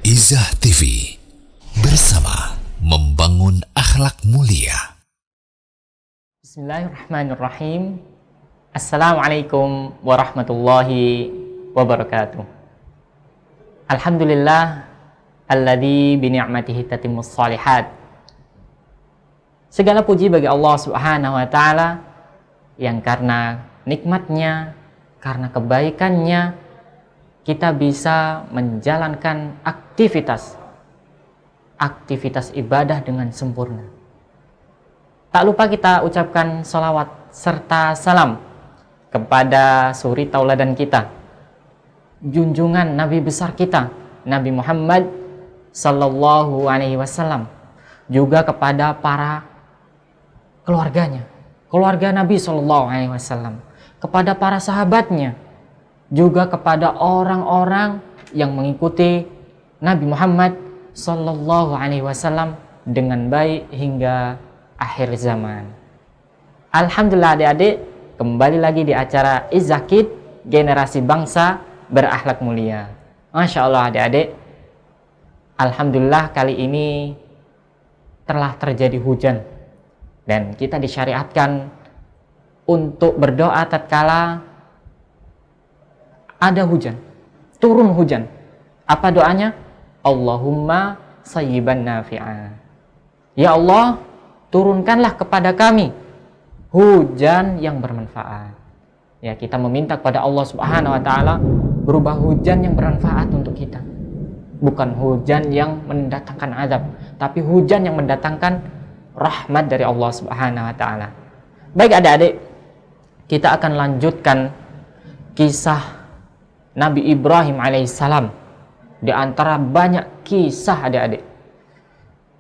Izah TV bersama membangun akhlak mulia. Bismillahirrahmanirrahim. Assalamualaikum warahmatullahi wabarakatuh. Alhamdulillah alladzi bi ni'matihi tatimmus shalihat. Segala puji bagi Allah Subhanahu wa taala yang karena nikmatnya, karena kebaikannya kita bisa menjalankan aktivitas ibadah dengan sempurna. Tak lupa kita ucapkan salawat serta salam kepada suri tauladan kita, junjungan Nabi besar kita, Nabi Muhammad sallallahu alaihi wasallam, juga kepada para keluarganya, keluarga Nabi sallallahu alaihi wasallam, kepada para sahabatnya, juga kepada orang-orang yang mengikuti Nabi Muhammad sallallahu alaihi wasallam dengan baik hingga akhir zaman. Alhamdulillah adik-adik, kembali lagi di acara Izakid, generasi bangsa berakhlak mulia. Masya Allah adik-adik, alhamdulillah kali ini telah terjadi hujan dan kita disyariatkan untuk berdoa tatkala ada hujan, turun hujan. Apa doanya? Allahumma sayyiban nafi'a. Ya Allah, turunkanlah kepada kami hujan yang bermanfaat. Ya, kita meminta kepada Allah Subhanahu wa taala berubah hujan yang bermanfaat untuk kita. Bukan hujan yang mendatangkan azab, tapi hujan yang mendatangkan rahmat dari Allah Subhanahu wa taala. Baik adik-adik, kita akan lanjutkan kisah Nabi Ibrahim alaihissalam. Di antara banyak kisah adik-adik,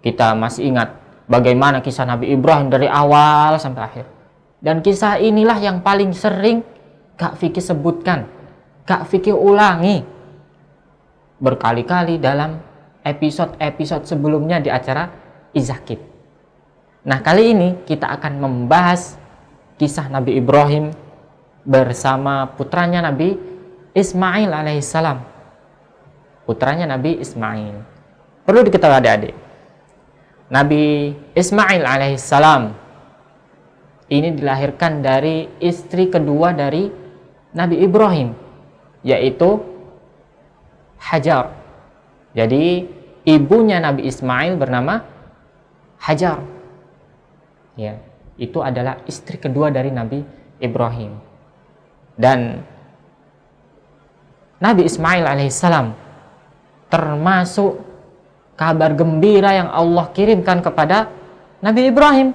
kita masih ingat bagaimana kisah Nabi Ibrahim dari awal sampai akhir. Dan kisah inilah yang paling sering Kak Vicky sebutkan, Kak Vicky ulangi berkali-kali dalam episode-episode sebelumnya di acara Izakid. Nah, kali ini kita akan membahas kisah Nabi Ibrahim bersama putranya Nabi Ismail alaihissalam, putranya Nabi Ismail. Perlu diketahui adik-adik, Nabi Ismail alaihissalam ini dilahirkan dari istri kedua dari Nabi Ibrahim, yaitu Hajar. Jadi ibunya Nabi Ismail bernama Hajar. Ya, itu adalah istri kedua dari Nabi Ibrahim. Dan Nabi Ismail alaihissalam termasuk kabar gembira yang Allah kirimkan kepada Nabi Ibrahim.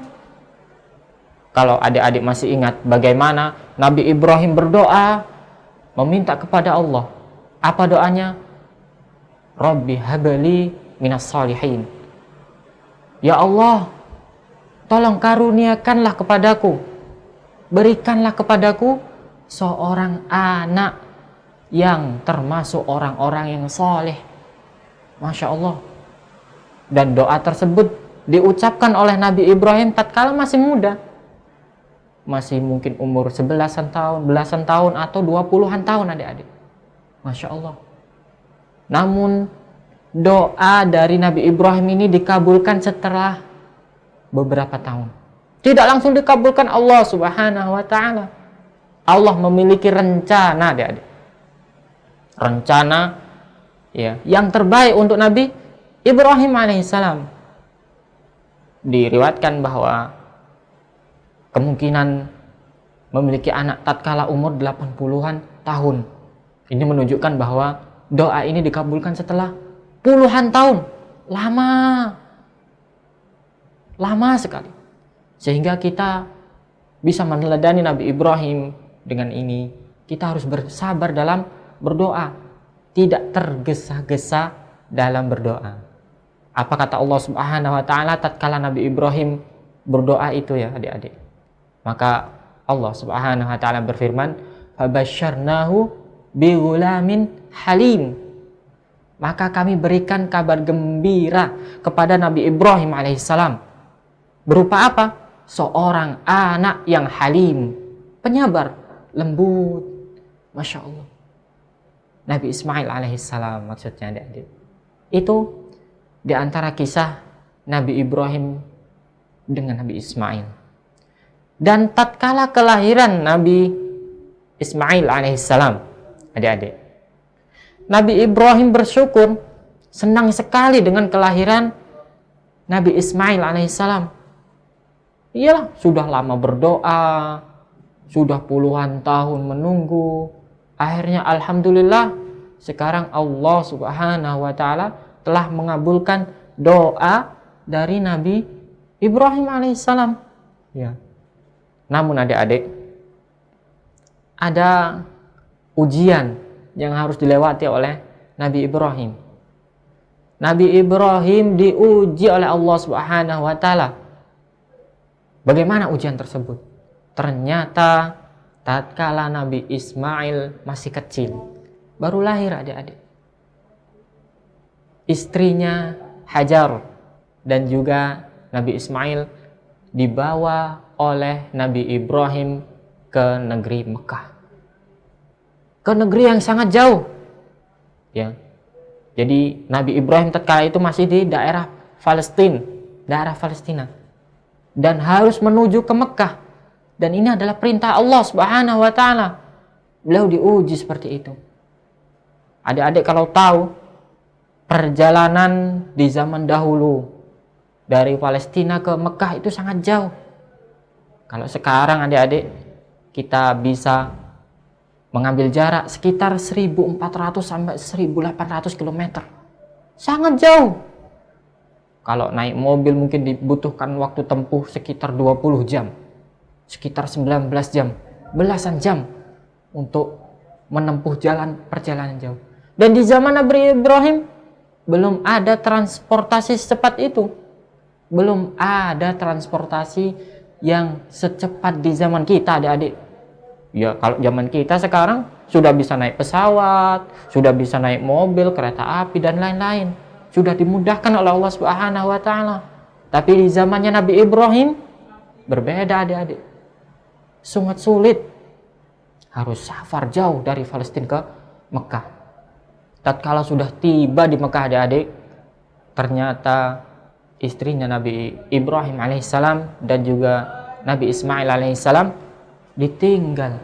Kalau adik-adik masih ingat bagaimana Nabi Ibrahim berdoa meminta kepada Allah. Apa doanya? Rabbi habli minas salihin. Ya Allah, tolong karuniakanlah kepadaku, berikanlah kepadaku seorang anak yang termasuk orang-orang yang soleh. Masya Allah. Dan doa tersebut diucapkan oleh Nabi Ibrahim tatkala masih muda, masih mungkin umur 11-an tahun, belasan tahun, atau 20-an tahun adik-adik. Masya Allah. Namun doa dari Nabi Ibrahim ini dikabulkan setelah beberapa tahun. Tidak langsung dikabulkan Allah Subhanahu wa ta'ala. Allah memiliki rencana adik-adik, rencana ya yang terbaik untuk Nabi Ibrahim alaihissalam. Diriwayatkan bahwa kemungkinan memiliki anak tatkala umur 80-an tahun. Ini menunjukkan bahwa doa ini dikabulkan setelah puluhan tahun. Lama sekali. Sehingga kita bisa meneladani Nabi Ibrahim dengan ini. Kita harus bersabar dalam berdoa, tidak tergesa-gesa dalam berdoa. Apa kata Allah Subhanahu wa taala tatkala Nabi Ibrahim berdoa itu ya adik-adik? Maka Allah Subhanahu wa taala berfirman, "Fabasyarnahu bighulamin halim." Maka kami berikan kabar gembira kepada Nabi Ibrahim alaihissalam. Berupa apa? Seorang anak yang halim, penyabar, lembut. Masya Allah. Nabi Ismail alaihissalam maksudnya adik-adik. Itu di antara kisah Nabi Ibrahim dengan Nabi Ismail. Dan tatkala kelahiran Nabi Ismail alaihissalam, adik-adik, Nabi Ibrahim bersyukur, senang sekali dengan kelahiran Nabi Ismail alaihissalam. Iyalah, sudah lama berdoa, sudah puluhan tahun menunggu. Akhirnya alhamdulillah, sekarang Allah subhanahu wa ta'ala telah mengabulkan doa dari Nabi Ibrahim alaihissalam. Ya. Namun adik-adik, ada ujian yang harus dilewati oleh Nabi Ibrahim. Nabi Ibrahim diuji oleh Allah subhanahu wa ta'ala. Bagaimana ujian tersebut? Ternyata tatkala Nabi Ismail masih kecil, baru lahir adik-adik, istrinya Hajar dan juga Nabi Ismail dibawa oleh Nabi Ibrahim ke negeri Mekah, ke negeri yang sangat jauh. Ya, jadi Nabi Ibrahim tatkala itu masih di daerah Palestina, dan harus menuju ke Mekah. Dan ini adalah perintah Allah subhanahu wa ta'ala. Beliau diuji seperti itu. Adik-adik kalau tahu, perjalanan di zaman dahulu dari Palestina ke Mekah itu sangat jauh. Kalau sekarang adik-adik, kita bisa mengambil jarak sekitar 1.400 sampai 1.800 km. Sangat jauh. Kalau naik mobil mungkin dibutuhkan waktu tempuh sekitar 20 jam. Sekitar 19 jam, belasan jam untuk menempuh perjalanan jauh. Dan di zaman Nabi Ibrahim belum ada transportasi secepat itu. Belum ada transportasi yang secepat di zaman kita, adik-adik. Ya, kalau zaman kita sekarang sudah bisa naik pesawat, sudah bisa naik mobil, kereta api dan lain-lain. Sudah dimudahkan oleh Allah Subhanahu wa taala. Tapi di zamannya Nabi Ibrahim berbeda, adik-adik. Sangat sulit. Harus safar jauh dari Palestina ke Mekah. Tatkala sudah tiba di Mekah, adik-adik, ternyata istrinya Nabi Ibrahim alaihissalam dan juga Nabi Ismail alaihissalam ditinggal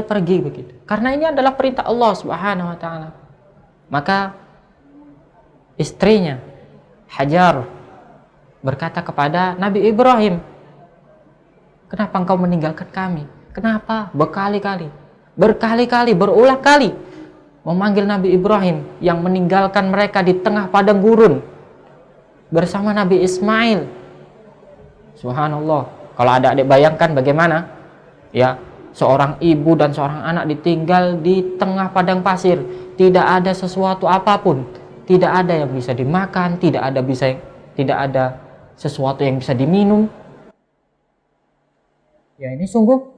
pergi begitu. Karena ini adalah perintah Allah Subhanahu wa taala. Maka istrinya Hajar berkata kepada Nabi Ibrahim, "Kenapa engkau meninggalkan kami?" Kenapa? Berkali-kali, berulang kali memanggil Nabi Ibrahim yang meninggalkan mereka di tengah padang gurun bersama Nabi Ismail. Subhanallah. Kalau adik-adik bayangkan bagaimana ya, seorang ibu dan seorang anak ditinggal di tengah padang pasir, tidak ada sesuatu apapun, tidak ada yang bisa dimakan, tidak ada sesuatu yang bisa diminum. Ya, ini sungguh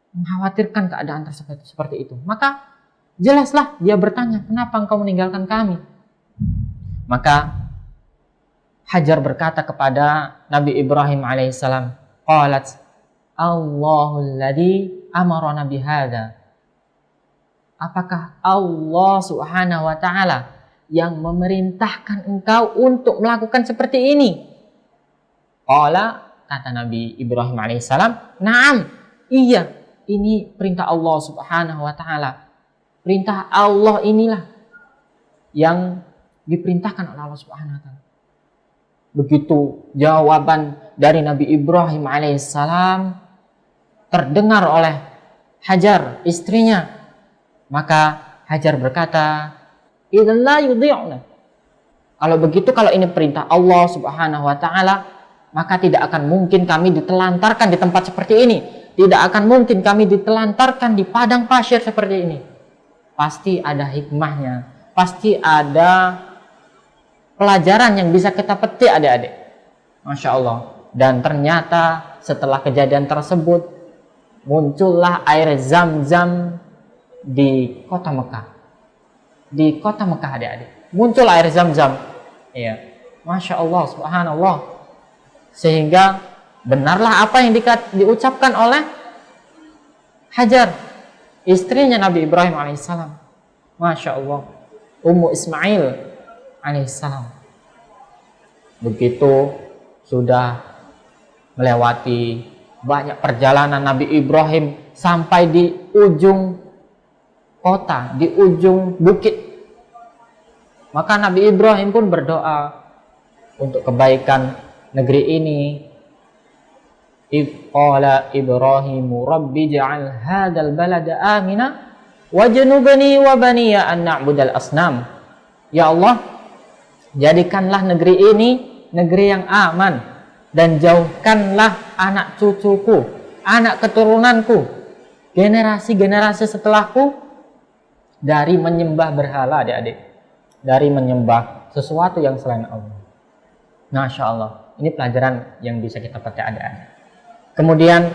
mengkhawatirkan keadaan tersebut seperti itu. Maka jelaslah dia bertanya, "Kenapa engkau meninggalkan kami?" Maka Hajar berkata kepada Nabi Ibrahim alaihissalam, qalat, "Allahul ladzi amarana bihadza." Apakah Allah Subhanahu wa taala yang memerintahkan engkau untuk melakukan seperti ini? Qala, kata Nabi Ibrahim alaihissalam, "Na'am, iya, ini perintah Allah Subhanahu wa taala. Perintah Allah inilah yang diperintahkan oleh Allah Subhanahu wa taala." Begitu jawaban dari Nabi Ibrahim alaihissalam terdengar oleh Hajar, istrinya, maka Hajar berkata, "Idzan la yudhi'na." Kalau begitu, kalau ini perintah Allah Subhanahu wa taala, maka tidak akan mungkin kami ditelantarkan di tempat seperti ini. Tidak akan mungkin kami ditelantarkan di padang pasir seperti ini. Pasti ada hikmahnya. Pasti ada pelajaran yang bisa kita petik, adik-adik. Masya Allah. Dan ternyata setelah kejadian tersebut, muncullah air Zam-Zam di kota Mekah. Di kota Mekah, adik-adik, muncul air Zam-Zam. Iya. Masya Allah, subhanallah. Sehingga benarlah apa yang diucapkan oleh Hajar, istrinya Nabi Ibrahim alaihissalam. Masya Allah. Ummu Ismail alaihissalam. Begitu sudah melewati banyak perjalanan Nabi Ibrahim sampai di ujung kota, di ujung bukit. Maka Nabi Ibrahim pun berdoa untuk kebaikan negeri ini. Idh qala Ibrahimu rabbi ja'al hadzal balada amina wajnubni wa baniya an na'budal asnam. Ya Allah, jadikanlah negeri ini negeri yang aman dan jauhkanlah anak cucuku, anak keturunanku, generasi-generasi setelahku dari menyembah berhala, adik-adik, dari menyembah sesuatu yang selain Allah. Masya Allah, ini pelajaran yang bisa kita petik, adik-adik. Kemudian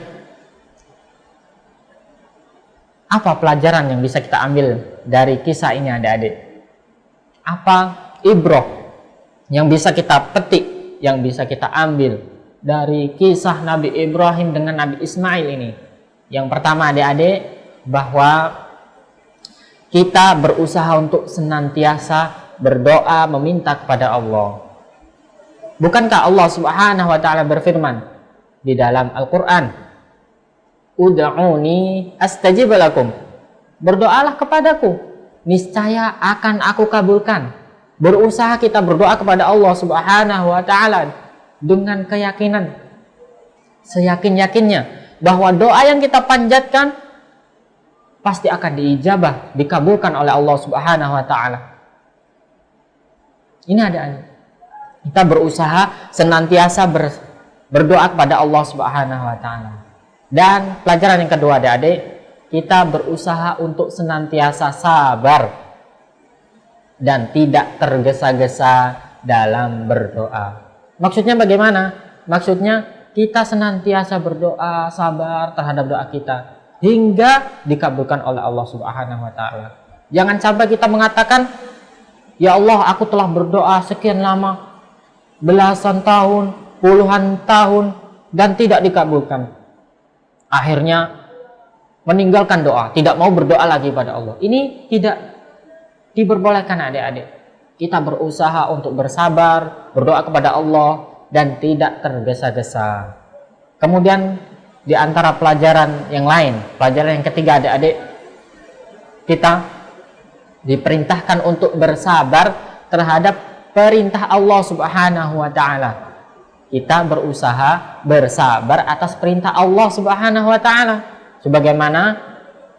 apa pelajaran yang bisa kita ambil dari kisah ini, adik-adik? Apa ibrah yang bisa kita petik, yang bisa kita ambil dari kisah Nabi Ibrahim dengan Nabi Ismail ini? Yang pertama, adik-adik, bahwa kita berusaha untuk senantiasa berdoa meminta kepada Allah. Bukankah Allah Subhanahu wa taala berfirman di dalam Al-Qur'an, "Ud'uni astajib lakum." Berdoalah kepadaku, niscaya akan aku kabulkan. Berusaha kita berdoa kepada Allah Subhanahu wa taala dengan keyakinan, seyakin-yakinnya bahwa doa yang kita panjatkan pasti akan diijabah, dikabulkan oleh Allah Subhanahu wa taala. Ini ada. Kita berusaha senantiasa berdoa kepada Allah Subhanahu wa taala. Dan pelajaran yang kedua, adik-adik, kita berusaha untuk senantiasa sabar dan tidak tergesa-gesa dalam berdoa. Maksudnya bagaimana? Maksudnya kita senantiasa berdoa, sabar terhadap doa kita hingga dikabulkan oleh Allah Subhanahu wa taala. Jangan sampai kita mengatakan, "Ya Allah, aku telah berdoa sekian lama, belasan tahun, puluhan tahun, dan tidak dikabulkan." Akhirnya meninggalkan doa, tidak mau berdoa lagi pada Allah. Ini tidak diperbolehkan, adik-adik. Kita berusaha untuk bersabar, berdoa kepada Allah, dan tidak tergesa-gesa. Kemudian di antara pelajaran yang lain, pelajaran yang ketiga, adik-adik, kita diperintahkan untuk bersabar terhadap perintah Allah Subhanahu wa taala. Kita berusaha bersabar atas perintah Allah Subhanahu wa taala. Sebagaimana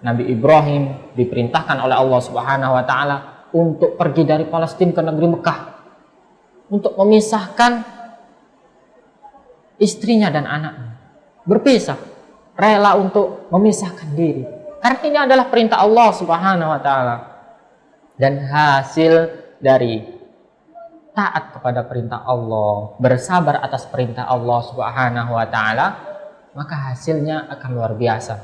Nabi Ibrahim diperintahkan oleh Allah Subhanahu wa taala untuk pergi dari Palestina ke negeri Mekah, untuk memisahkan istrinya dan anaknya, berpisah, rela untuk memisahkan diri. Karena ini adalah perintah Allah Subhanahu wa taala. Dan hasil dari taat kepada perintah Allah, bersabar atas perintah Allah Subhanahu wa taala, maka hasilnya akan luar biasa.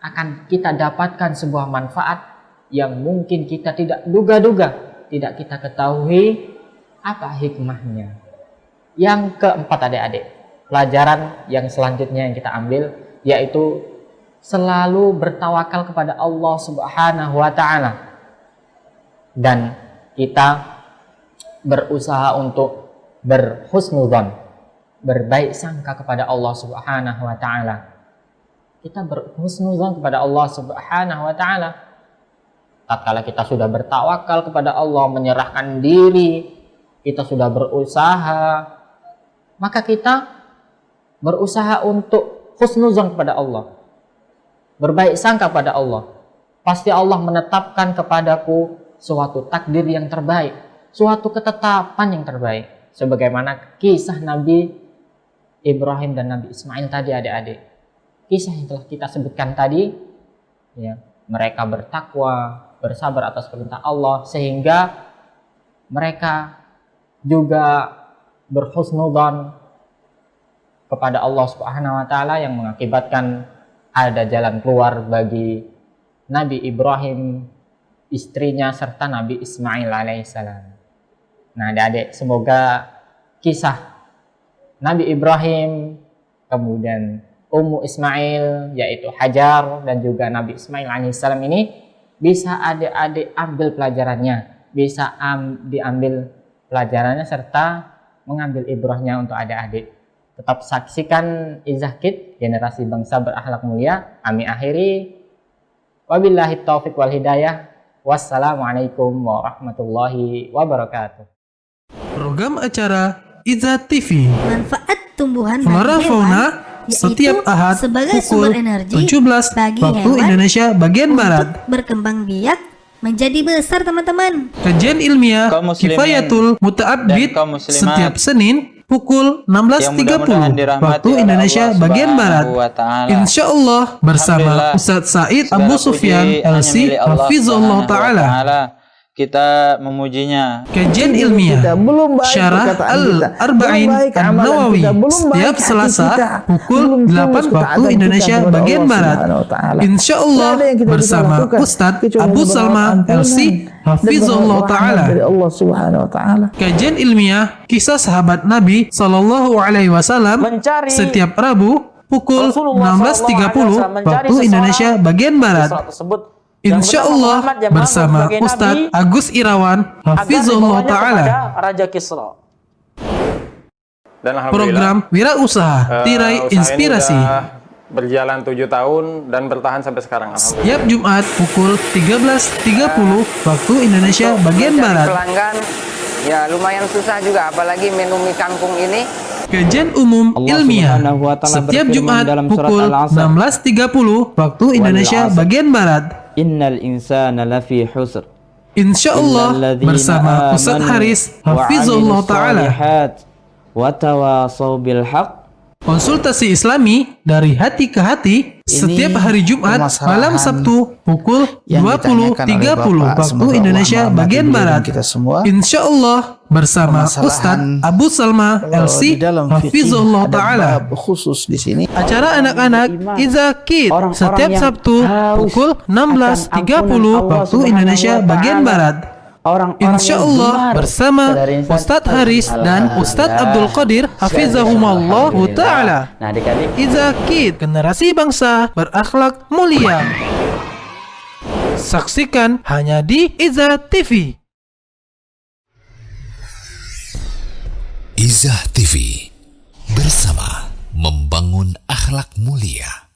Akan kita dapatkan sebuah manfaat yang mungkin kita tidak duga-duga, tidak kita ketahui apa hikmahnya. Yang keempat, adik-adik, pelajaran yang selanjutnya yang kita ambil yaitu selalu bertawakal kepada Allah Subhanahu wa taala. Dan kita berusaha untuk berhusnudzon, berbaik sangka kepada Allah Subhanahu wa taala. Kita berhusnudzon kepada Allah Subhanahu wa taala. Tatkala kita sudah bertawakal kepada Allah, menyerahkan diri, kita sudah berusaha, maka kita berusaha untuk husnudzon kepada Allah, berbaik sangka kepada Allah. Pasti Allah menetapkan kepadaku suatu takdir yang terbaik, suatu ketetapan yang terbaik. Sebagaimana kisah Nabi Ibrahim dan Nabi Ismail tadi, adik-adik. Kisah yang telah kita sebutkan tadi, ya, mereka bertakwa, bersabar atas perintah Allah, sehingga mereka juga berhusnudzon kepada Allah Subhanahu wa taala yang mengakibatkan ada jalan keluar bagi Nabi Ibrahim, istrinya, serta Nabi Ismail alaihissalam. Nah, adik-adik, semoga kisah Nabi Ibrahim, kemudian Ummu Ismail, yaitu Hajar, dan juga Nabi Ismail alaihissalam ini bisa adik-adik ambil pelajarannya. bisa diambil pelajarannya serta mengambil ibrahnya untuk adik-adik. Tetap saksikan Izzah Kids, generasi bangsa berakhlak mulia. Kami akhiri. Wabillahi taufiq wal hidayah. Wassalamualaikum warahmatullahi wabarakatuh. Program acara Izzah TV. Manfaat tumbuhan Flora bagi Fauna hewan, setiap yaitu Ahad sebagai pukul sumber energi 17 bagi waktu hewan Indonesia bagian barat. untuk berkembang biak menjadi besar, teman-teman. Kajian ilmiah Kaum muslimin Kifayatul Muta'abbid dan kaum muslimat setiap Senin pukul yang 16.30 mudah-mudahan dirahmati waktu oleh Indonesia Allah bagian barat. Subhanahu wa ta'ala. Insya Allah bersama Alhamdulillah, Ustadz Said segala Abu puji Sufyan hanya LC milik Allah Hafizullah Subhanahu wa Ta'ala. Kita memujinya. Kajian ilmiah Syarah Al-Arba'in An-Nawawi setiap Selasa pukul 8 waktu Indonesia bagian barat. Insya Allah bersama Ustadz Abu Salma LC Hafizullah Ta'ala. Kajian ilmiah kisah sahabat Nabi Sallallahu Alaihi Wasallam setiap Rabu pukul 16.30 waktu Indonesia bagian barat. Insya Allah bersama Ustadz Agus Irawan Hafizullah Ta'ala. Raja Kisra. Dan alhamdulillah Program Wirausaha Tirai usaha ini Inspirasi udah berjalan 7 tahun dan bertahan sampai sekarang. Alhamdulillah. setiap Jumat pukul 13.30 waktu Indonesia bagian Mencari barat. pelanggan ya lumayan susah juga, apalagi menu mie kangkung ini. Kajian umum Allah ilmiah Subhanahu wa ta'ala setiap berfirman Jumat dalam surat pukul Al-Asr. 16.30 waktu Indonesia Wal-'asr. bagian barat. Innal insana lafi husr. Insya Allah Illalladzina bersama amanu Ustadz Haris wa Hafizullah 'amilus Ta'ala. shalihat wa tawasaw bil haqq. Konsultasi Islami dari hati ke hati setiap hari Jumat malam Sabtu pukul 20.30 waktu Indonesia bagian barat. Insya Allah bersama Ustadz Abu Salma LC Hafizullah Ta'ala. Khusus di sini Acara anak-anak Izzah Kids Orang-orang setiap yang Sabtu haus pukul akan 16.30 ampunan Allah waktu Indonesia Subhanahu wa bagian ta'ala. barat. Orang-orang Insya yang Allah gemar bersama dari insan Ustadz Haris dan Ustadz Abdul Qadir Hafizahumallah Ta'ala. Nah, adik-adik, Izzah Kids, generasi bangsa berakhlak mulia. Saksikan hanya di Izzah TV. Izzah TV bersama membangun akhlak mulia.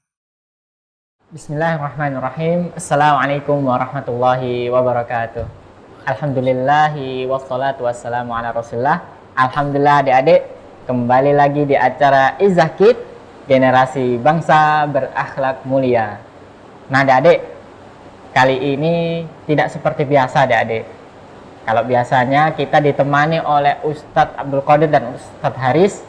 Bismillahirrahmanirrahim. Assalamualaikum warahmatullahi wabarakatuh. Alhamdulillahi wassalatu wassalamu ala rasulillah. Alhamdulillah adik-adik, kembali lagi di acara Izzah Kids, generasi bangsa berakhlak mulia. Nah adik-adik, kali ini tidak seperti biasa adik-adik. Kalau biasanya kita ditemani oleh Ustadz Abdul Qadir dan Ustadz Haris,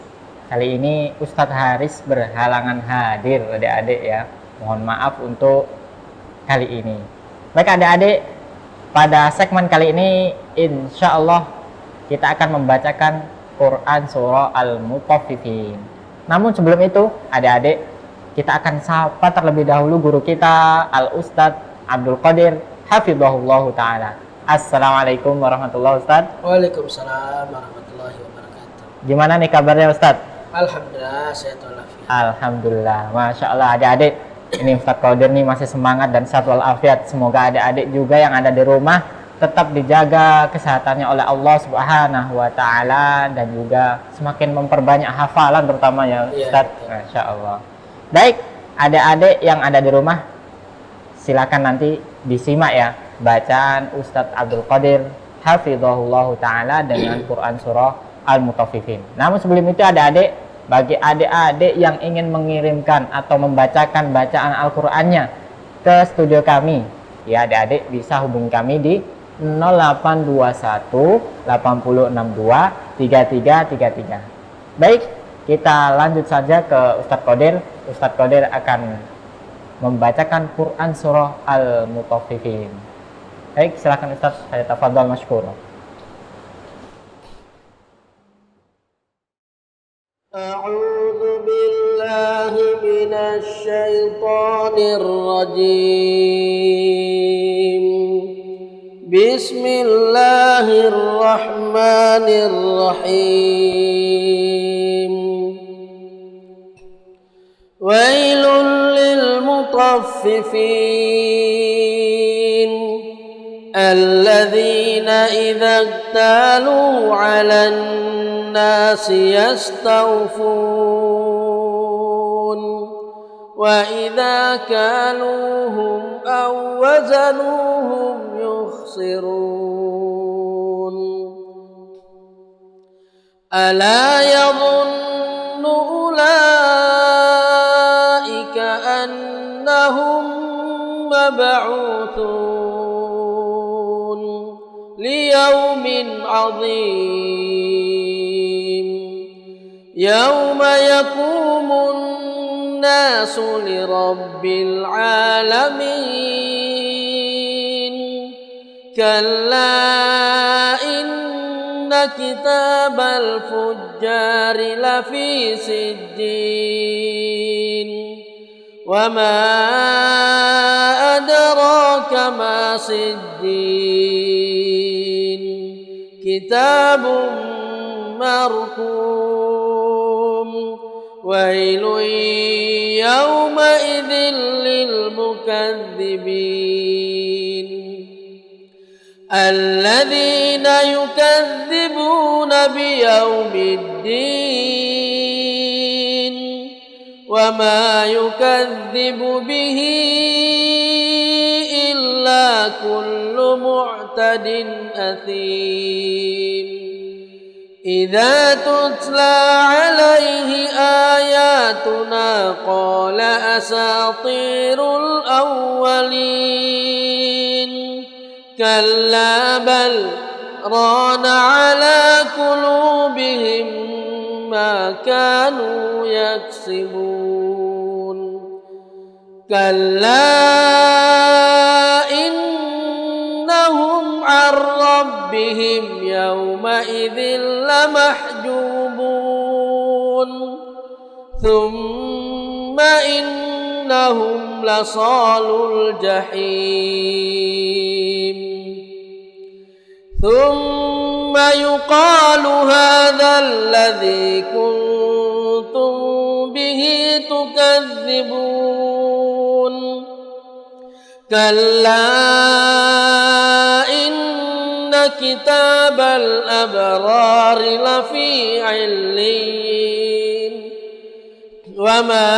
kali ini Ustadz Haris berhalangan hadir adik-adik ya. Mohon maaf untuk kali ini. Baik adik-adik, pada segmen kali ini insya Allah kita akan membacakan Quran Surah Al-Mutaffifin. Namun sebelum itu adik-adik, kita akan sapa terlebih dahulu guru kita Al-Ustadz Abdul Qadir Hafizahullah Ta'ala. Assalamualaikum warahmatullahi wabarakatuh. Waalaikumsalam warahmatullahi wabarakatuh. Gimana nih kabarnya Ustadz? Alhamdulillah sehat walafiat. Alhamdulillah, Masya Allah adik-adik. Ini Ustadz Qadir nih masih semangat dan sehat walafiat. Semoga adik-adik juga yang ada di rumah tetap dijaga kesehatannya oleh Allah Subhanahu wa Ta'ala, dan juga semakin memperbanyak hafalan terutama ya Ustadz. Masya Allah. Baik, adik-adik yang ada di rumah, silakan nanti disimak ya bacaan Ustadz Abdul Qadir Hafizahullah Ta'ala dengan Quran Surah Al-Mutaffifin. Namun sebelum itu adik-adik, bagi adik-adik yang ingin mengirimkan atau membacakan bacaan Al-Qur'annya ke studio kami, ya adik-adik bisa hubungi kami di 0821 8062 3333. Baik, kita lanjut saja ke Ustadz Qadir. Ustadz Qadir akan membacakan Quran Surah Al-Mutaffifin. Baik, silakan Ustadz, saya tafadhol masykur. A'udzu billahi minasy syaithanir rajim. Bismillahirrahmanirrahim. Wailul lil mutaffifin الذين إذا اكتالوا على الناس يستوفون وإذا كالوهم أو وزنوهم يخسرون ألا يظن أولئك أنهم مبعوثون ليوم عظيم يوم يقوم الناس لرب العالمين كلا إن كتاب الفجار لفي سجين وما أدراك ما سجين كتاب مرقوم ويل يومئذ للمكذبين الذين يكذبون بيوم الدين وما يكذب به إلا كل معتد أثيم إذا تتلى عليه آياتنا قال أساطير الأولين كلا بل ران على قلوبهم ما كانوا يكسبون كلا إنهم عن ربهم يومئذ لمحجوبون ثم إنهم لصالو الجحيم ثم يقال هذا الذي كنتم به تكذبون كلا إن كتاب الأبرار لفي عليين وما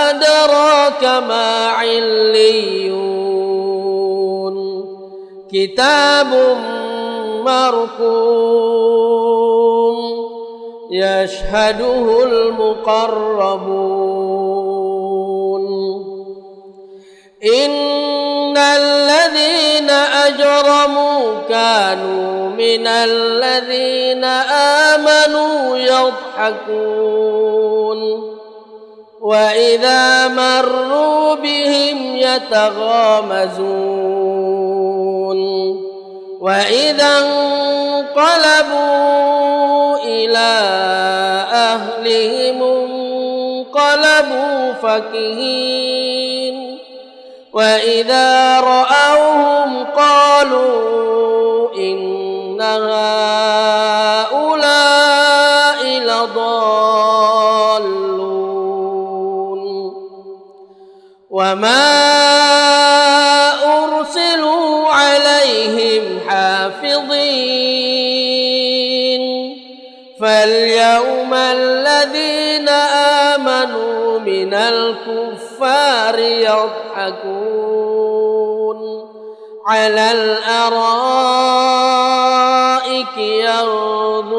أدراك ما عليون كتاب مرقوم يشهده المقربون إن الذين أجرموا كانوا من الذين آمنوا يضحكون وإذا مروا بهم يتغامزون وإذا انقلبوا إلى أهلهم انقلبوا فكهين وإذا رأوهم قالوا إن هؤلاء لضالون وما أرسلوا عليهم حافظين فاليوم الذين آمنوا من الكفار يضحكون على الأرائك ينظرون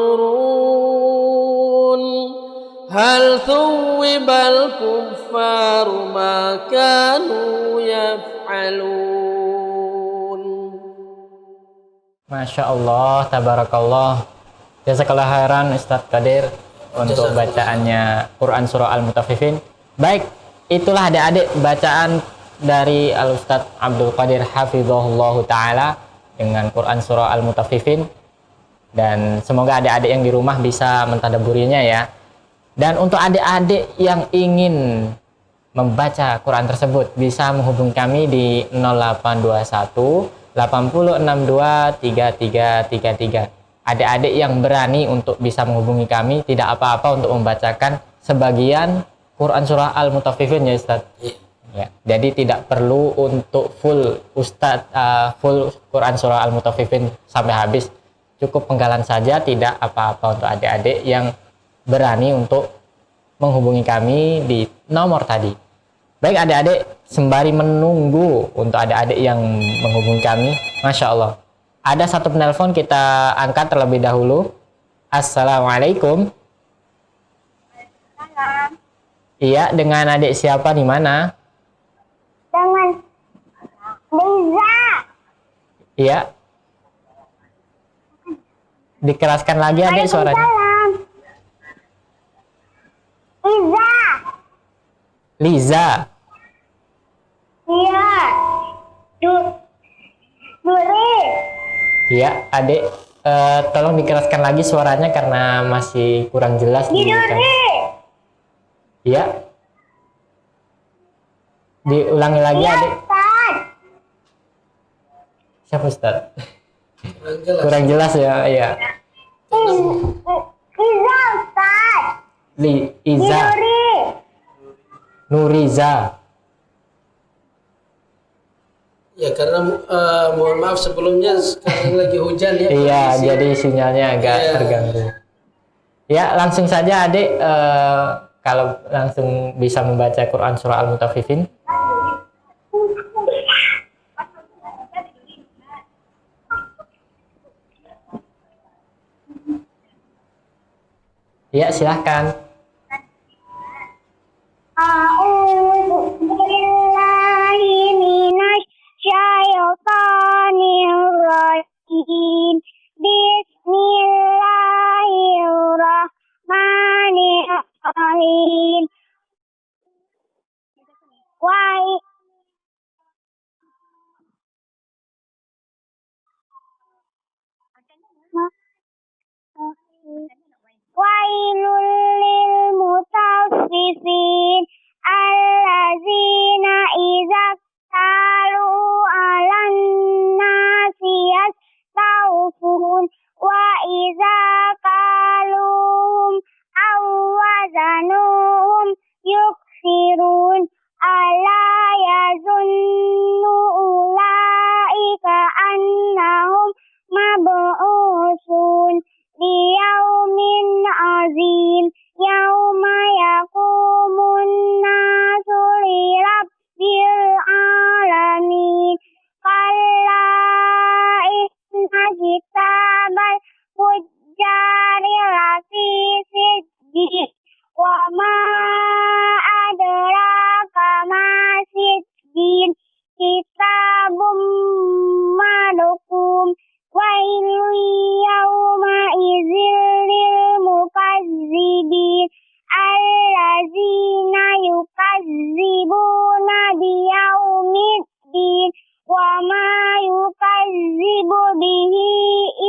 هل ثوب الكفار ما كانوا يفعلون. Masya Allah, tabarakallah. Jazakallah khairan Ustadz Qadir untuk bacaannya Quran Surah Al-Mutaffifin. Baik, itulah adik-adik bacaan dari Al-Ustadz Abdul Qadir Hafizahullahu Ta'ala dengan Quran Surah Al-Mutaffifin. Dan semoga adik-adik yang di rumah bisa mentadaburinya ya. Dan untuk adik-adik yang ingin membaca Quran tersebut bisa menghubungi kami di 0821 8062 3333. Adik-adik yang berani untuk bisa menghubungi kami tidak apa-apa untuk membacakan sebagian Quran Surah Al-Mutaffifin ya Ustaz. Ya, jadi tidak perlu untuk full full Quran surah Al-Mutaffifin sampai habis. Cukup penggalan saja, tidak apa-apa untuk adik-adik yang berani untuk menghubungi kami di nomor tadi. Baik adik-adik, sembari menunggu untuk adik-adik yang menghubungi kami, Masya Allah, ada satu penelpon, kita angkat terlebih dahulu. Assalamualaikum. Iya, dengan adik siapa di mana? Dengan Liza. Iya. Dikeraskan lagi adik suaranya. Liza. Liza. Iya. Duri. Iya, adik, tolong dikeraskan lagi suaranya karena masih kurang jelas. Duri. Iya. Diulangi lagi Iya, adik. Ustaz. Siapa Ustaz? Kurang jelas ya, iya. Liza, Ustaz. Iza. Duri. Nuriza. Ya karena mohon maaf sebelumnya sekarang lagi hujan ya. Iya, jadi sinyalnya agak terganggu. Ya, langsung saja adik, kalau langsung bisa membaca Quran surah Al-Mutaffifin. Ya, silahkan. A'udzu billahi minasy syaithanir rajim. Bismillahirrahmanirrahim. Wailul lil mutaffifin allazina idza talu 'alan nasi yastawfun wa idza kaluhum aw wazanuhum yukhsirun ala yazunnu ulaika annahum mab'usun liyaumin azim yauma yaqumun nasu lirabbil alamin kalla inna kitabal fujjari lafi sijjin wa ma adraka ma sijjin kitabum malukum wailun yauma idzil lil mukazzibin allazina yukazzibuna biyaumiddin wa ma yukazzibu bihi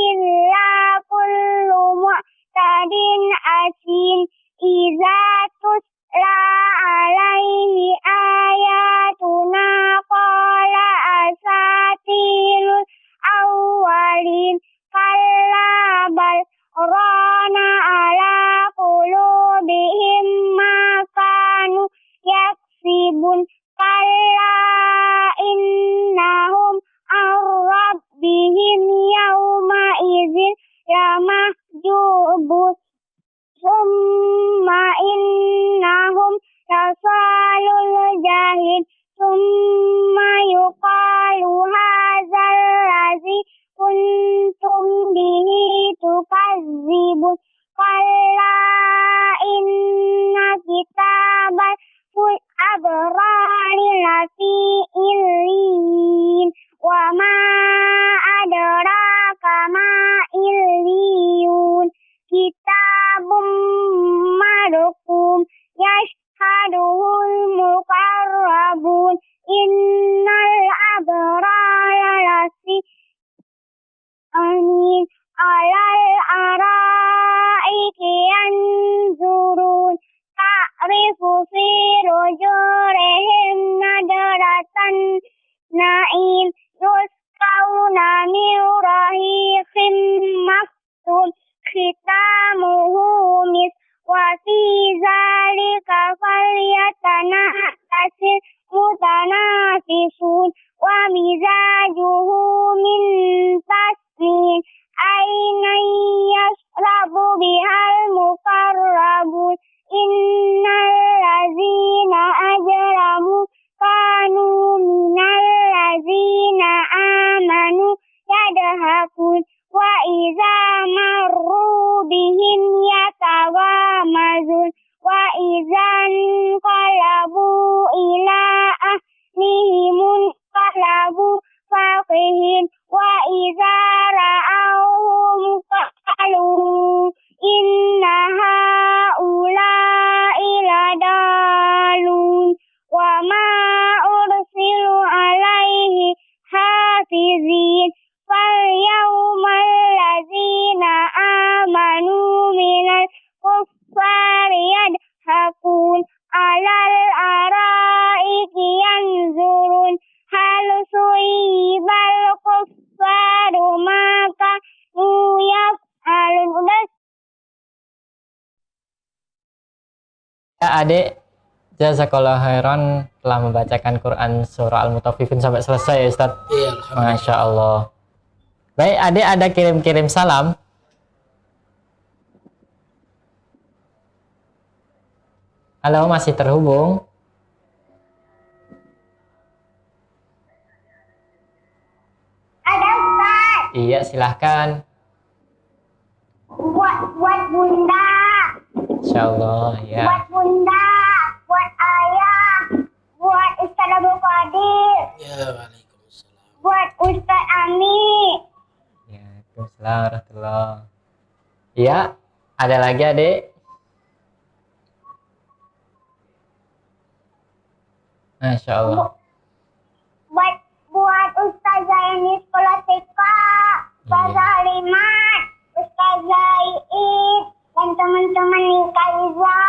illa kullu mu'tadin asin idza tutla alaihi ayatuna qala asatirul awwalin kalla bal rana ala qulubihim ma kanu yaksibun kalla innahum ar-rabbihim yawma idzin lamahjubun summa innahum lasalul jahid summa yuqalu hadzal ladzi kuntum bihi tukazzibun kalla inna kitabal abrari lafi illin wa ma adraka ma illiyun kitabum marukum yashhaduhul muqarrabun innal abrara lafi amin alal araiki yanzurun ta'rifu fi rujurihim nadratan na'im yusqawna min rahiqin maktum khitamuhu mis wa fi zalika falyatanafasil عينا يشرب بها المقربون إن الذين أجرموا كانوا من الذين آمنوا يضحكون وإذا مروا بهم يتغامزون وإذا انقلبوا إلى أهلهم انقلبوا فكهين وإذا رأوهم قالوا إن هؤلاء لضالون وما أرسلوا عليه حافظين فاليوم الذين آمنوا من الكفار يضحكون على الأرائك ينظرون هل ثوب الكفار ما كانوا يفعلون. Ya adik, jazakallah khairan telah membacakan Quran surah Al-Mutaffifin sampai selesai ya Ustaz. Iya, alhamdulillah. Masya Allah. Baik adik, ada kirim-kirim salam. Halo, masih terhubung? Ada Ustaz, Iya, silahkan. buat bunda, Insya Allah ya. buat bunda, buat ayah, buat Ustaz Abdul Qadir, Ya, waalaikumsalam. buat Ustaz Ami. Ya, Waalaikumsalam warahmatullahi. Iya, ada lagi adik? Masya Allah. Buat Ustazah yang di sekolah TK, Ustazah Halimat, Ustazah Iit, dan teman-teman di Kaiza.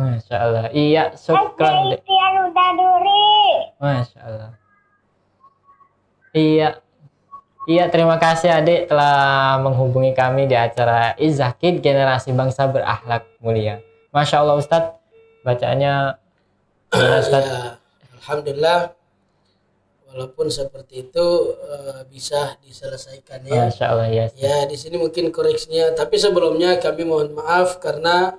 Masya Allah. Iya, syukran dek. Ikhtiar Udaduri. Masya Allah. Iya. Iya, terima kasih adik telah menghubungi kami di acara Izzah Kid Generasi Bangsa Berakhlak Mulia. Masya Allah Ustadz, bacaannya gimana Ustadz? Ya, alhamdulillah. Walaupun seperti itu bisa diselesaikan ya. Masya Allah ya. Ya, di sini mungkin koreksinya. Tapi sebelumnya kami mohon maaf karena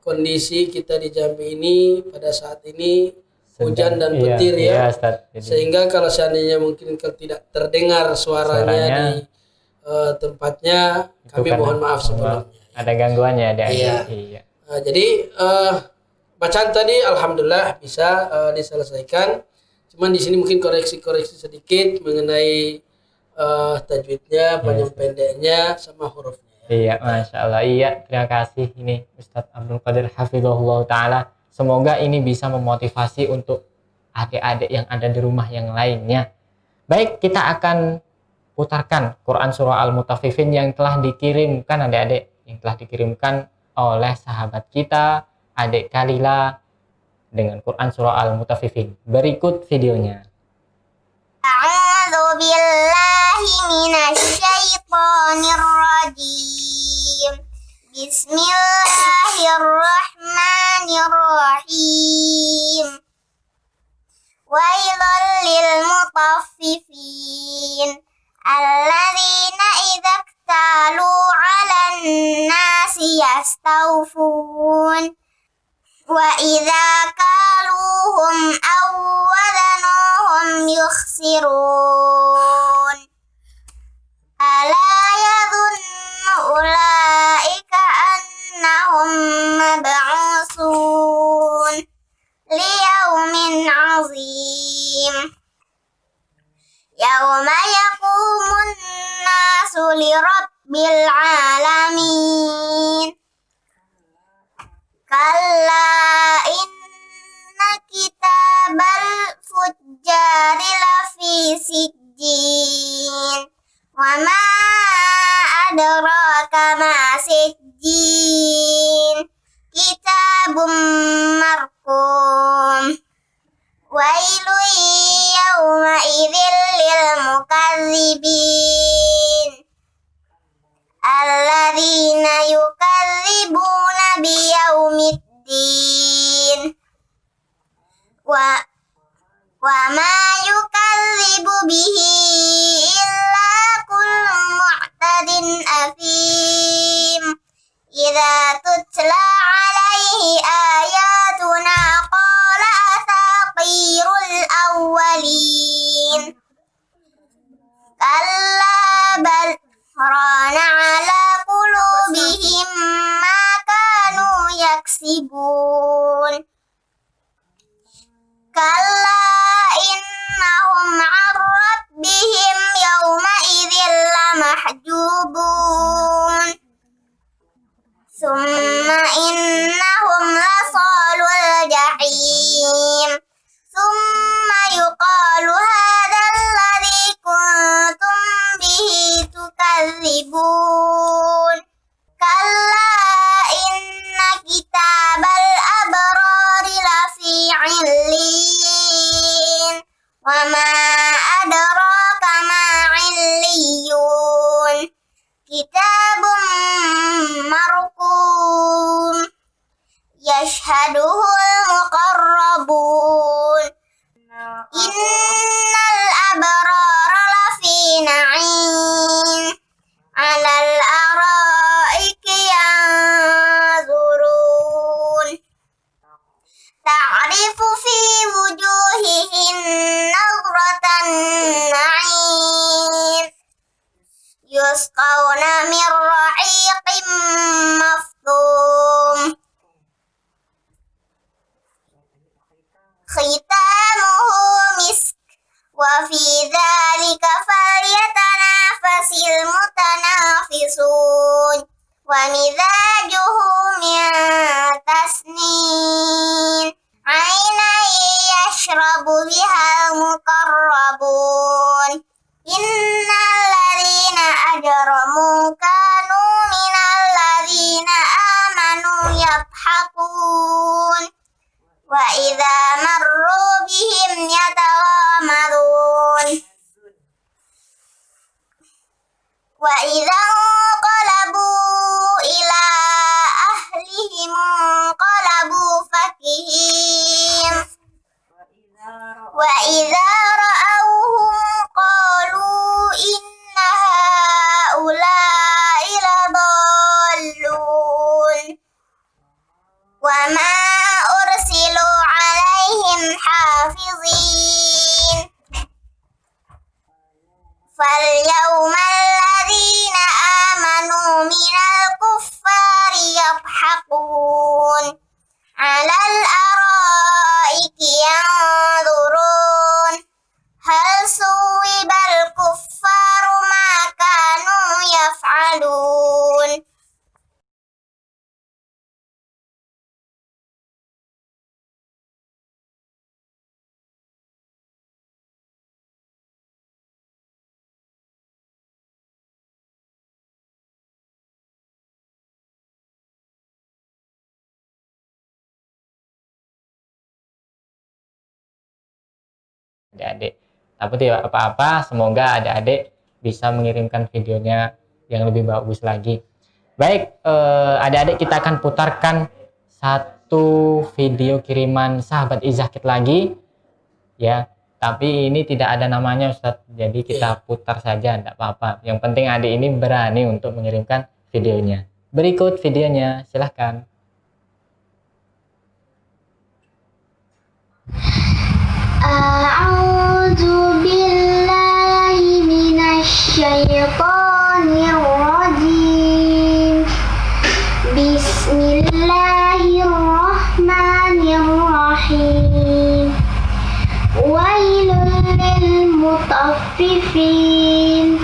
kondisi kita di Jambi ini pada saat ini hujan dan petir ya. Iya, Ustadz. Jadi, Sehingga kalau seandainya mungkin tidak terdengar suaranya di tempatnya, kami karena- mohon maaf sebelumnya. ada gangguannya ada. Iya. Iya. Jadi bacaan tadi alhamdulillah bisa diselesaikan. Cuman di sini mungkin koreksi-koreksi sedikit mengenai tajwidnya, panjang pendeknya sama hurufnya. Iya, Masya Allah. Iya, terima kasih ini Ustadz Abdul Qadir Hafizahullah Ta'ala. Semoga ini bisa memotivasi untuk adik-adik yang ada di rumah yang lainnya. Baik, kita akan putarkan Quran Surah Al-Mutaffifin yang telah dikirimkan adik-adik, yang telah dikirimkan oleh sahabat kita, adik Kalila, dengan Quran Surah Al-Mutaffifin. Berikut videonya. A'udzu billahi minasyaitonir rajim. Bismillahirrahmanirrahim. Wailul lil mutaffifin alladzina idza iktalu 'alan nasi yastawfun wa idza kaluhum aw wazanuhum yukhsirun. Ala yadhunnu ulaika annahum mab'usun liyaumin 'azim. Yauma yaqumun nasu lirabbil 'alamin. Kalla inna kitabal fujjari lafi sijjin. Wa ma adraka ma sijjin. Kitabum marqum. Wailu yawma idzil lil mukadzibin. Alladzina yukadzibuna biyaumiddin. Wa ma yukadzibu bihi illa kullu تتلى عليه آياتنا قال أساطير الأولين كلا بل ران على قلوبهم ما كانوا يكسبون كلا إنهم عن ربهم يومئذ لمحجوبون ثم إنهم لصالو الجحيم ثم يقال هذا الذي كنتم به تكذبون كلا إن كتاب الأبرار لفي عليين وما أدراك ما عليون كتاب مرقوم يشهده المقربون إن الأبرار لفي نعيم على الأرائك ينظرون تعرف في وجوههم نظرة النعيم يسقون من رحيق مختوم ختامه مسك وفي ذلك فليتنافس المتنافسون ومزاجه من تسنيم عينا يشرب بها المقربون إن الذين أجرموا كانوا من الذين آمنوا يضحكون وإذا مروا بهم يتغامزون وإذا انقلبوا إلى أهلهم انقلبوا فكهين وإذا رأوهم قالوا إن هؤلاء لضالون وما أرسلوا عليهم حافظين فاليوم الذين آمنوا من الكفار يضحكون على الأرائك ينظرون هل ثوب الكفار ما كانوا يفعلون adik-adik. Tapi tidak apa-apa, semoga adik-adik bisa mengirimkan videonya yang lebih bagus lagi. Baik, adik-adik, kita akan putarkan satu video kiriman sahabat Izakit lagi ya, tapi ini tidak ada namanya Ustadz, jadi kita putar saja, tidak apa-apa. Yang penting adik ini berani untuk mengirimkan videonya. Berikut videonya, silahkan. A'udzu billahi minasyaitonir rajim. Bismillahirrahmanirrahim. Wailul lil mutaffifin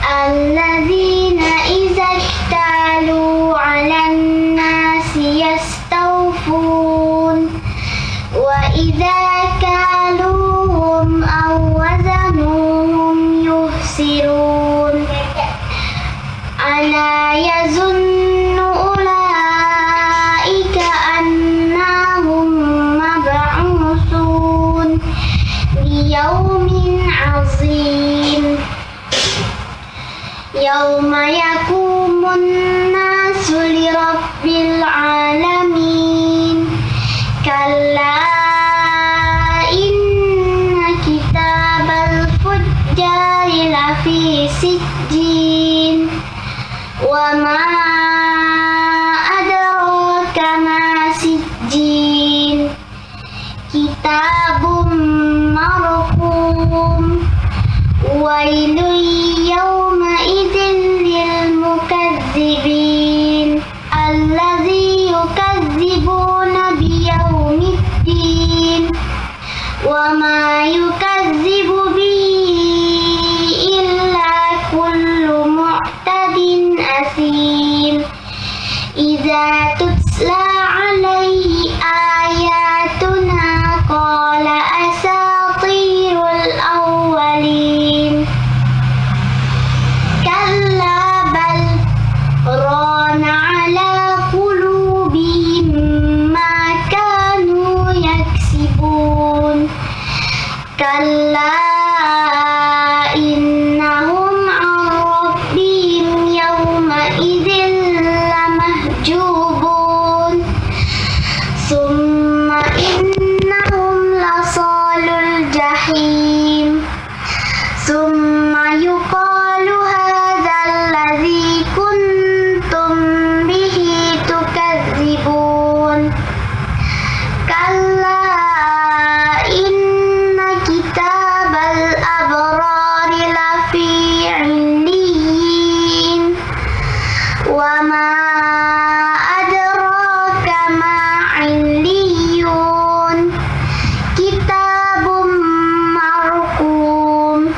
alladzina idza iktalu 'alan nasi yastawfun wa idza kaluhum aw wazanuhum yuhsirun ala yazunnu ulaika annahum mab'usun liyaumin 'azim yauma yakumun nasu lirabbil alamin kalla inna kitabal fujjari lafi sijjin wa ma adraka Fawailun yawmaidzin lil mukazzibin allazi yukazzibuna biyaumiddin wa ma yukazzibu bihi illa kullu mu'tadin asim idza tutla alaihi ayatuna qala asatirul awwalin kalla bal rana ala qulubihim ma kanu yaksibun kalla innahum an rabbihim yawma idzin lamahjubun summa innahum lasalul jahim summa yuqalu hadzal ladzi kuntum bihi tukadzibun kalla inna kitabal abrari lafi illiyin wa ma adraka ma illiyun kitabum marqum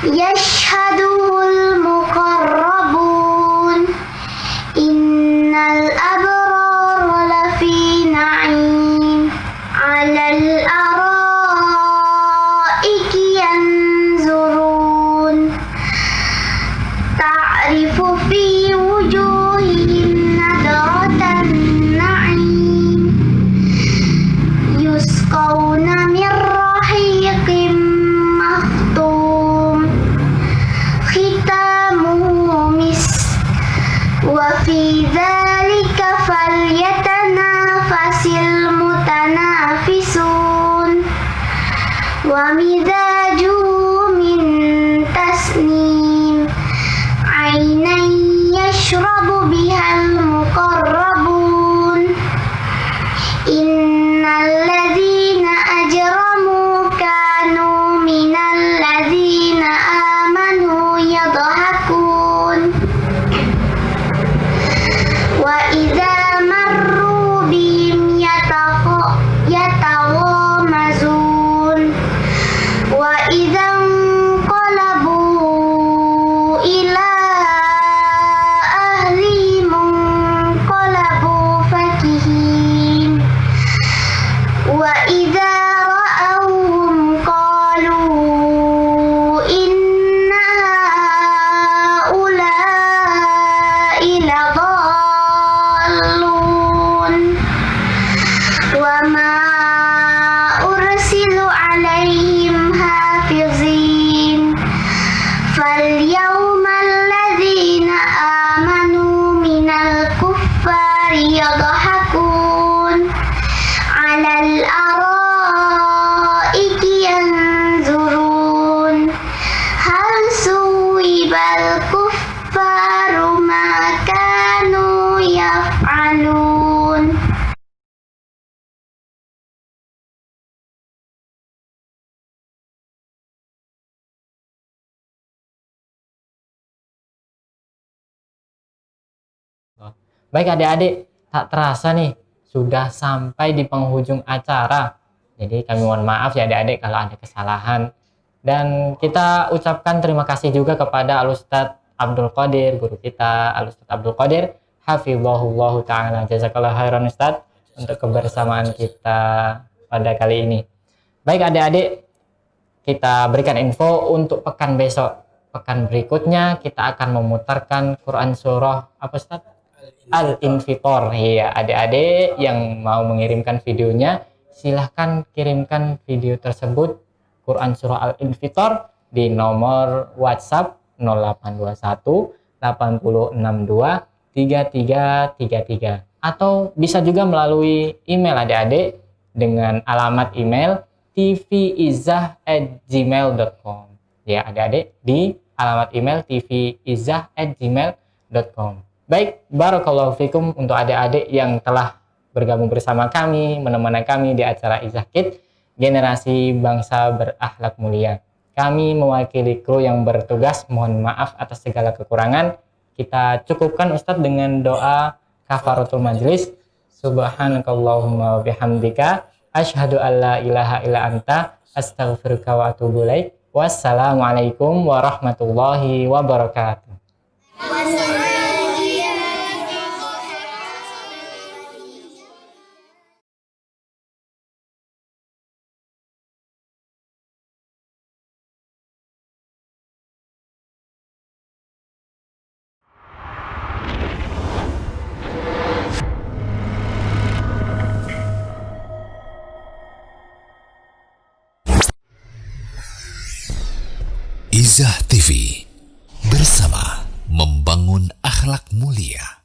yashhaduhul muqarrabun innal abrara lafi na'im 'alal araiki yanzurun ta'rifu fi wujuhihim nadratan na'im yusqawna min rahiqim makhtum khitamuhu misk wa fi dzalika falyatanafasil mutanafisun wa mizajuhu min tasnim aynan yashrabu bihal muqarrabun innal ladzina ajramu kanu minal ladzina amanu yadhakun wa idza marru bihim yataghamazun wa idza qalabu ila ahlihim qalabu fakihin wa idza ra'awhum qalu inna haula'i ladallun wa ma ursilu alaihim hafizin falyawmal ladzina amanu minal kuffari yadhakun 'alal araiki yanzurun hal suwibal kuffaru ma kanu yaf'alun. Baik adik-adik, tak terasa nih sudah sampai di penghujung acara. Jadi kami mohon maaf ya adik-adik kalau ada kesalahan. Dan kita ucapkan terima kasih juga kepada Al-Ustadz Abdul Qadir, guru kita Al-Ustadz Abdul Qadir, hafizahullahu ta'ala. Jazakallah khairan Ustadz untuk kebersamaan kita pada kali ini. Baik adik-adik, kita berikan info untuk pekan besok. Pekan berikutnya kita akan memutarkan Quran surah apa Ustadz? Al-Infitor. Iya, adik-adik yang mau mengirimkan videonya silahkan kirimkan video tersebut Quran surah Al-Infitor di nomor WhatsApp 0821 8062 3333 atau bisa juga melalui email adik-adik dengan alamat email tvizah@gmail.com. Ya adik-adik, di alamat email tvizah@gmail.com. Baik, barakallahu fikum untuk adik-adik yang telah bergabung bersama kami, menemani kami di acara Izah Kids, generasi bangsa berakhlak mulia. Kami mewakili kru yang bertugas, mohon maaf atas segala kekurangan. Kita cukupkan Ustadz dengan doa kafaratul majlis. Subhanakallahumma wa bihamdika asyhadu an la ilaha illa anta astaghfiruka wa atubu ilaik. Wassalamualaikum warahmatullahi wabarakatuh. Izah TV bersama membangun akhlak mulia.